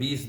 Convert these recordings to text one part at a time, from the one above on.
20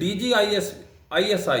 DGISI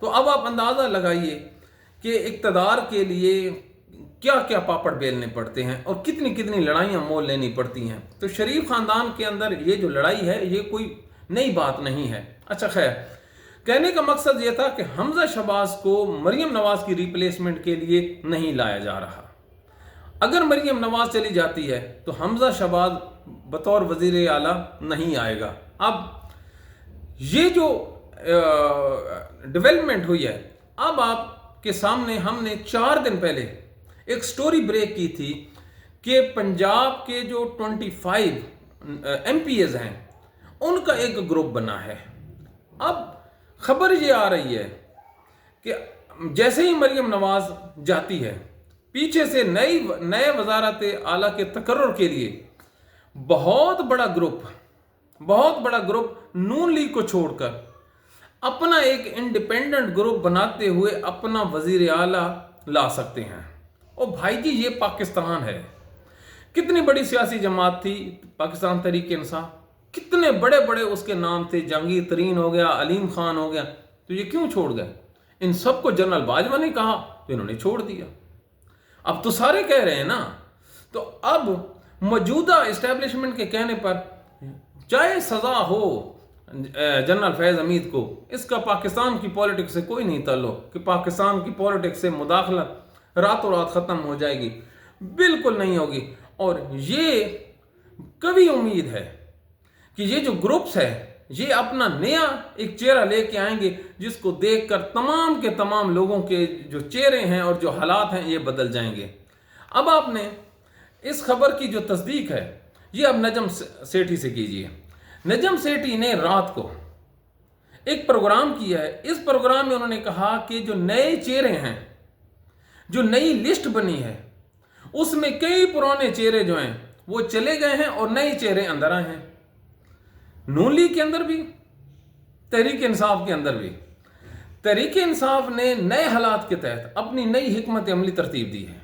تو اب آپ اندازہ لگائیے کہ اقتدار کے لیے کیا کیا پاپڑ بیلنے پڑتے ہیں اور کتنی کتنی لڑائیاں مول لینی پڑتی ہیں۔ تو شریف خاندان کے اندر یہ جو لڑائی ہے یہ کوئی نئی بات نہیں ہے۔ اچھا خیر، کہنے کا مقصد یہ تھا کہ حمزہ شہباز کو مریم نواز کی ریپلیسمنٹ کے لیے نہیں لایا جا رہا۔ اگر مریم نواز چلی جاتی ہے تو حمزہ شہباز بطور وزیر اعلیٰ نہیں آئے گا۔ اب یہ جو ڈیولپمنٹ ہوئی ہے، اب آپ کے سامنے ہم نے 4 دن پہلے ایک سٹوری بریک کی تھی کہ پنجاب کے جو 25 ایم پی ایز ہیں ان کا ایک گروپ بنا ہے۔ اب خبر یہ آ رہی ہے کہ جیسے ہی مریم نواز جاتی ہے، پیچھے سے نئے وزارت اعلیٰ کے تقرر کے لیے بہت بڑا گروپ نون لیگ کو چھوڑ کر اپنا ایک انڈیپینڈنٹ گروپ بناتے ہوئے اپنا وزیر اعلیٰ لا سکتے ہیں۔ اور بھائی جی، یہ پاکستان ہے۔ کتنی بڑی سیاسی جماعت تھی پاکستان تحریک انصاف، کتنے بڑے بڑے اس کے نام تھے، جہانگیر ترین ہو گیا، علیم خان ہو گیا، تو یہ کیوں چھوڑ گئے؟ ان سب کو جنرل باجوہ نے کہا تو انہوں نے چھوڑ دیا۔ اب تو سارے کہہ رہے ہیں نا، تو اب موجودہ اسٹیبلشمنٹ کے کہنے پر چاہے سزا ہو جنرل فیض حمید کو، اس کا پاکستان کی پولیٹکس سے کوئی نہیں تعلق کہ پاکستان کی پولیٹکس سے مداخلت راتوں رات ختم ہو جائے گی، بالکل نہیں ہوگی۔ اور یہ کبھی امید ہے کہ یہ جو گروپس ہے یہ اپنا نیا ایک چہرہ لے کے آئیں گے، جس کو دیکھ کر تمام کے تمام لوگوں کے جو چہرے ہیں اور جو حالات ہیں یہ بدل جائیں گے۔ اب آپ نے اس خبر کی جو تصدیق ہے یہ اب نجم سیٹھی سے کیجیے۔ نجم سیٹھی نے رات کو ایک پروگرام کیا ہے۔ اس پروگرام میں انہوں نے کہا کہ جو نئے چہرے ہیں، جو نئی لسٹ بنی ہے، اس میں کئی پرانے چہرے جو ہیں وہ چلے گئے ہیں اور نئے چہرے اندر آئے ہیں، نون لیگ کے اندر بھی، تحریک انصاف کے اندر بھی۔ تحریک انصاف نے نئے حالات کے تحت اپنی نئی حکمت عملی ترتیب دی ہے،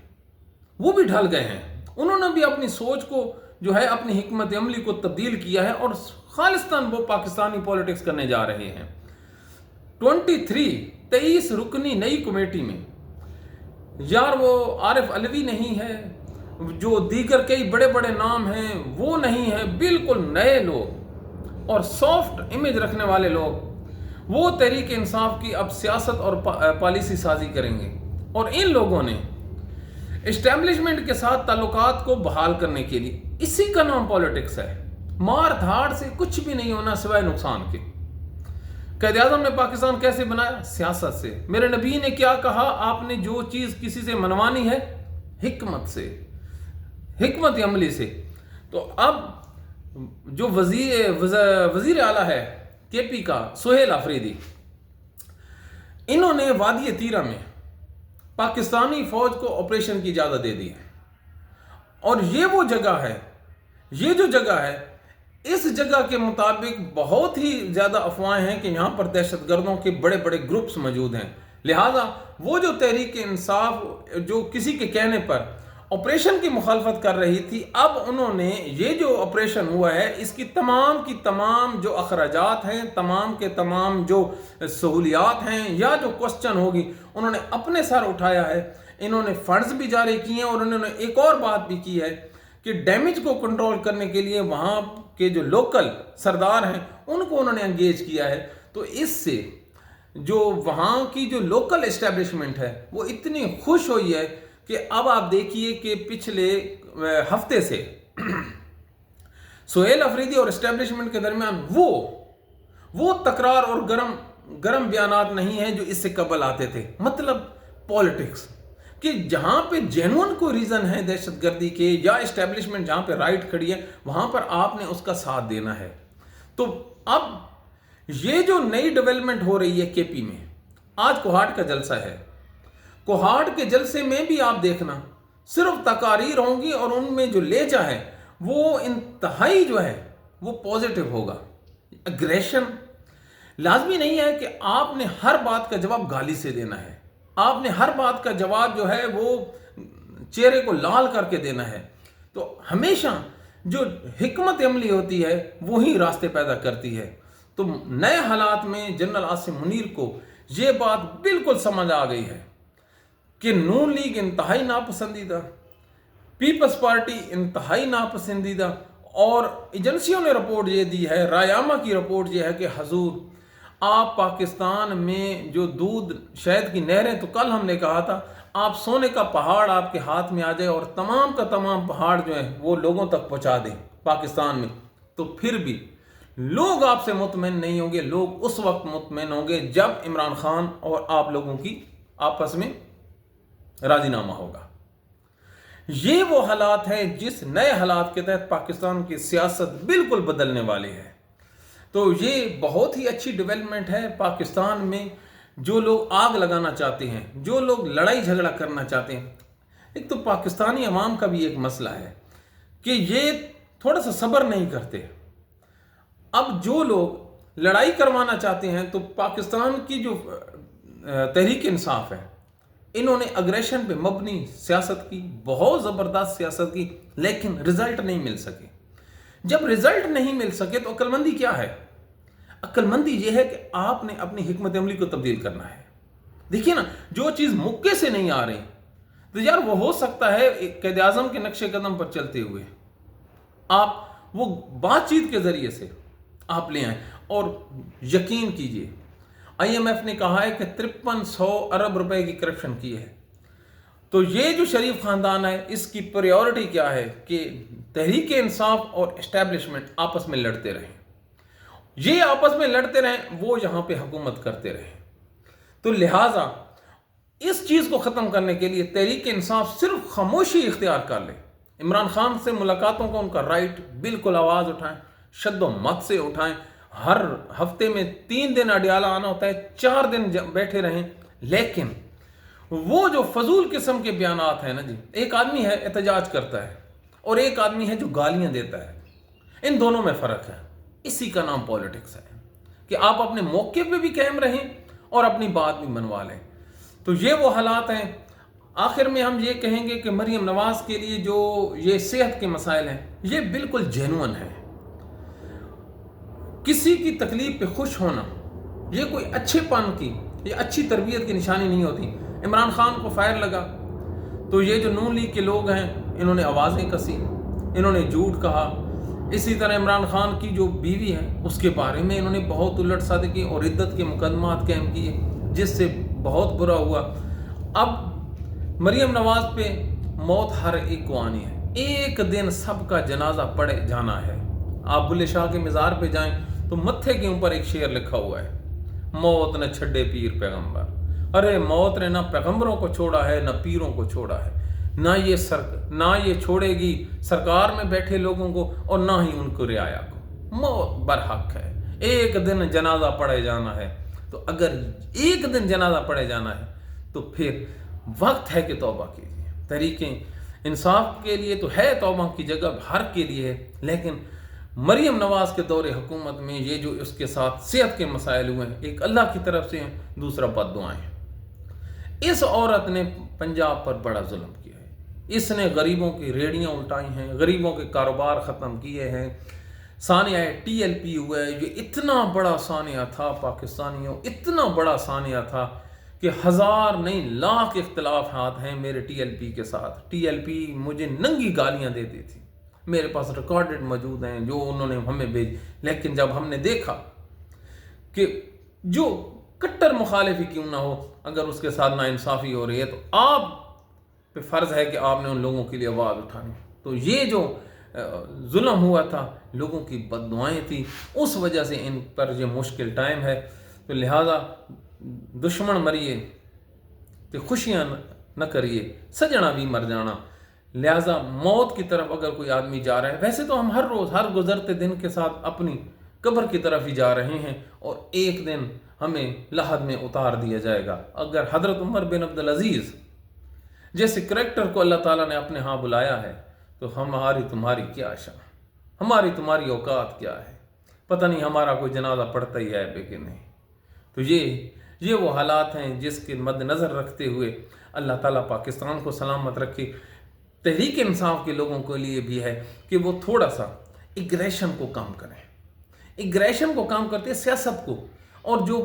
وہ بھی ڈھل گئے ہیں۔ انہوں نے بھی اپنی سوچ کو جو ہے، اپنی حکمت عملی کو تبدیل کیا ہے اور خالصتاً وہ پاکستانی پولیٹکس کرنے جا رہے ہیں۔ 23 رکنی نئی کمیٹی میں یار وہ عارف علوی نہیں ہے، جو دیگر کئی بڑے بڑے نام ہیں وہ نہیں ہیں، بالکل نئے لوگ اور سافٹ امیج رکھنے والے لوگ، وہ تحریک انصاف کی اب سیاست اور پالیسی سازی کریں گے۔ اور ان لوگوں نے اسٹیبلشمنٹ کے ساتھ تعلقات کو بحال کرنے کے لیے، اسی کا نام پولیٹکس ہے، مار دھاڑ سے کچھ بھی نہیں ہونا سوائے نقصان کے۔ قائد اعظم نے پاکستان کیسے بنایا؟ سیاست سے۔ میرے نبی نے کیا کہا؟ آپ نے جو چیز کسی سے منوانی ہے حکمت سے، حکمت عملی سے۔ تو اب جو وزیر اعلیٰ ہے کے پی کا، سہیل آفریدی، انہوں نے وادی تیرہ میں پاکستانی فوج کو آپریشن کی اجازت دے دی ہے۔ اور یہ وہ جگہ ہے، یہ جو جگہ ہے، اس جگہ کے مطابق بہت ہی زیادہ افواہیں ہیں کہ یہاں پر دہشت گردوں کے بڑے بڑے گروپس موجود ہیں۔ لہٰذا وہ جو تحریک انصاف جو کسی کے کہنے پر آپریشن کی مخالفت کر رہی تھی، اب انہوں نے یہ جو آپریشن ہوا ہے اس کی تمام جو اخراجات ہیں، تمام کے تمام جو سہولیات ہیں یا جو کوسچن ہوگی، انہوں نے اپنے سر اٹھایا ہے۔ انہوں نے فنڈز بھی جاری کیے ہیں اور انہوں نے ایک اور بات بھی کی ہے کہ ڈیمیج کو کنٹرول کرنے کے لیے وہاں کے جو لوکل سردار ہیں ان کو انہوں نے انگیج کیا ہے۔ تو اس سے جو وہاں کی جو لوکل اسٹیبلشمنٹ ہے وہ اتنی خوش ہوئی ہے کہ اب آپ دیکھیے کہ پچھلے ہفتے سے سہیل آفریدی اور اسٹیبلشمنٹ کے درمیان وہ تکرار اور گرم بیانات نہیں ہیں جو اس سے قبل آتے تھے۔ مطلب پولیٹکس کہ جہاں پہ جینون کوئی ریزن ہے دہشت گردی کے یا اسٹیبلشمنٹ جہاں پہ رائٹ کھڑی ہے، وہاں پر آپ نے اس کا ساتھ دینا ہے۔ تو اب یہ جو نئی ڈیولپمنٹ ہو رہی ہے کے پی میں، آج کوہاٹ کا جلسہ ہے، کوہاٹ کے جلسے میں بھی آپ دیکھنا صرف تقاریر ہوں گی اور ان میں جو لہجہ ہے وہ انتہائی جو ہے وہ پازیٹیو ہوگا۔ اگریشن لازمی نہیں ہے کہ آپ نے ہر بات کا جواب گالی سے دینا ہے، آپ نے ہر بات کا جواب جو ہے وہ چہرے کو لال کر کے دینا ہے۔ تو ہمیشہ جو حکمت عملی ہوتی ہے وہی راستے پیدا کرتی ہے۔ تو نئے حالات میں جنرل عاصم منیر کو یہ بات بالکل سمجھ آ گئی ہے کہ نون لیگ انتہائی ناپسندیدہ، پیپلز پارٹی انتہائی ناپسندیدہ، اور ایجنسیوں نے رپورٹ یہ دی ہے، رائے کی رپورٹ یہ ہے کہ حضور آپ پاکستان میں جو دودھ شہد کی نہریں، تو کل ہم نے کہا تھا آپ سونے کا پہاڑ آپ کے ہاتھ میں آ جائے اور تمام کا تمام پہاڑ جو ہیں وہ لوگوں تک پہنچا دیں پاکستان میں، تو پھر بھی لوگ آپ سے مطمئن نہیں ہوں گے۔ لوگ اس وقت مطمئن ہوں گے جب عمران خان اور آپ لوگوں کی آپس میں راضی نامہ ہوگا۔ یہ وہ حالات ہیں جس نئے حالات کے تحت پاکستان کی سیاست بالکل بدلنے والی ہے۔ تو یہ بہت ہی اچھی ڈیولپمنٹ ہے پاکستان میں۔ جو لوگ آگ لگانا چاہتے ہیں، جو لوگ لڑائی جھگڑا کرنا چاہتے ہیں، ایک تو پاکستانی عوام کا بھی ایک مسئلہ ہے کہ یہ تھوڑا سا صبر نہیں کرتے۔ اب جو لوگ لڑائی کروانا چاہتے ہیں، تو پاکستان کی جو تحریک انصاف ہے، انہوں نے اگریشن پہ مبنی سیاست کی، بہت زبردست سیاست کی، لیکن رزلٹ نہیں مل سکے۔ جب رزلٹ نہیں مل سکے تو عقل مندی کیا ہے؟ عقل مندی یہ ہے کہ آپ نے اپنی حکمت عملی کو تبدیل کرنا ہے۔ دیکھیے نا، جو چیز مکے سے نہیں آ رہی، تو یار وہ ہو سکتا ہے قائد اعظم کے نقش قدم پر چلتے ہوئے آپ وہ بات چیت کے ذریعے سے آپ لے آئیں۔ اور یقین کیجئے، آئی ایم ایف نے کہا ہے کہ 5300 ارب روپے کی کرپشن کی ہے۔ تو یہ جو شریف خاندان ہے، اس کی پریورٹی کیا ہے کہ تحریک انصاف اور اسٹیبلشمنٹ آپس میں لڑتے رہیں، یہ آپس میں لڑتے رہیں، وہ یہاں پہ حکومت کرتے رہیں۔ تو لہٰذا اس چیز کو ختم کرنے کے لیے تحریک انصاف صرف خاموشی اختیار کر لے۔ عمران خان سے ملاقاتوں کا ان کا رائٹ، بالکل آواز اٹھائیں، شد و مت سے اٹھائیں۔ ہر ہفتے میں 3 دن اڈیالہ آنا ہوتا ہے، 4 دن بیٹھے رہیں، لیکن وہ جو فضول قسم کے بیانات ہیں نا جی، ایک آدمی ہے احتجاج کرتا ہے اور ایک آدمی ہے جو گالیاں دیتا ہے، ان دونوں میں فرق ہے۔ اسی کا نام پولیٹکس ہے کہ آپ اپنے موقع پہ بھی قائم رہیں اور اپنی بات بھی منوا لیں۔ تو یہ وہ حالات ہیں۔ آخر میں ہم یہ کہیں گے کہ مریم نواز کے لیے جو یہ صحت کے مسائل ہیں، یہ بالکل جینون ہے۔ کسی کی تکلیف پہ خوش ہونا یہ کوئی اچھے پن کی، یہ اچھی تربیت کی نشانی نہیں ہوتی۔ عمران خان کو فائر لگا تو یہ جو نون لیگ کے لوگ ہیں، انہوں نے آوازیں کسی، انہوں نے جھوٹ کہا۔ اسی طرح عمران خان کی جو بیوی ہے، اس کے بارے میں انہوں نے بہت الٹ صادقی اور عدت کے مقدمات قائم کیے، جس سے بہت برا ہوا۔ اب مریم نواز پہ موت ہر ایک کو آنی ہے، ایک دن سب کا جنازہ پڑے جانا ہے۔ آپ بلے شاہ کے مزار پہ جائیں تو متھے کے اوپر ایک شعر لکھا ہوا ہے، موت نہ چھڈے پیر پیغمبر۔ ارے موت نے نہ پیغمبروں کو چھوڑا ہے، نہ پیروں کو چھوڑا ہے، نہ یہ چھوڑے گی سرکار میں بیٹھے لوگوں کو، اور نہ ہی ان کو رعایا کو۔ موت برحق ہے، ایک دن جنازہ پڑے جانا ہے۔ تو اگر ایک دن جنازہ پڑے جانا ہے تو پھر وقت ہے کہ توبہ کیجیے۔ تحریک انصاف کے لیے تو ہے توبہ کی جگہ، ہر کے لیے ہے، لیکن مریم نواز کے دور حکومت میں یہ جو اس کے ساتھ صحت کے مسائل ہوئے ہیں، ایک اللہ کی طرف سے ہیں، دوسرا بد دعائیں۔ اس عورت نے پنجاب پر بڑا ظلم کیا ہے۔ اس نے غریبوں کی ریڑیاں الٹائی ہیں، غریبوں کے کاروبار ختم کیے ہیں۔ سانحہ TLP ہوا ہے، یہ اتنا بڑا سانحہ تھا پاکستانیوں، اتنا بڑا سانحہ تھا کہ 1000 نہیں لاکھ اختلافات ہیں میرے TLP کے ساتھ۔ TLP مجھے ننگی گالیاں دیتی تھی، میرے پاس ریکارڈڈ موجود ہیں جو انہوں نے ہمیں بھیج۔ لیکن جب ہم نے دیکھا کہ جو کٹر مخالف ہی کیوں نہ ہو، اگر اس کے ساتھ ناانصافی ہو رہی ہے، تو آپ پہ فرض ہے کہ آپ نے ان لوگوں کے لیے آواز اٹھانی۔ تو یہ جو ظلم ہوا تھا، لوگوں کی بد دعائیں تھی، اس وجہ سے ان پر یہ مشکل ٹائم ہے۔ تو لہٰذا دشمن مریے تو خوشیاں نہ کریے، سجنا بھی مر جانا۔ لہٰذا موت کی طرف اگر کوئی آدمی جا رہا ہے، ویسے تو ہم ہر روز ہر گزرتے دن کے ساتھ اپنی قبر کی طرف ہی جا رہے ہیں، اور ایک دن ہمیں لحد میں اتار دیا جائے گا۔ اگر حضرت عمر بن عبدالعزیز جیسے کریکٹر کو اللہ تعالیٰ نے اپنے ہاں بلایا ہے، تو ہماری تمہاری کیا شان، ہماری تمہاری اوقات کیا ہے؟ پتہ نہیں ہمارا کوئی جنازہ پڑتا ہی ہے کہ نہیں۔ تو یہ وہ حالات ہیں جس کے مد نظر رکھتے ہوئے اللہ تعالیٰ پاکستان کو سلامت رکھے۔ تحریک انصاف کے لوگوں کے لیے بھی ہے کہ وہ تھوڑا سا اگریشن کو کم کریں، اگریشن کو کم کرتے سیاست کو، اور جو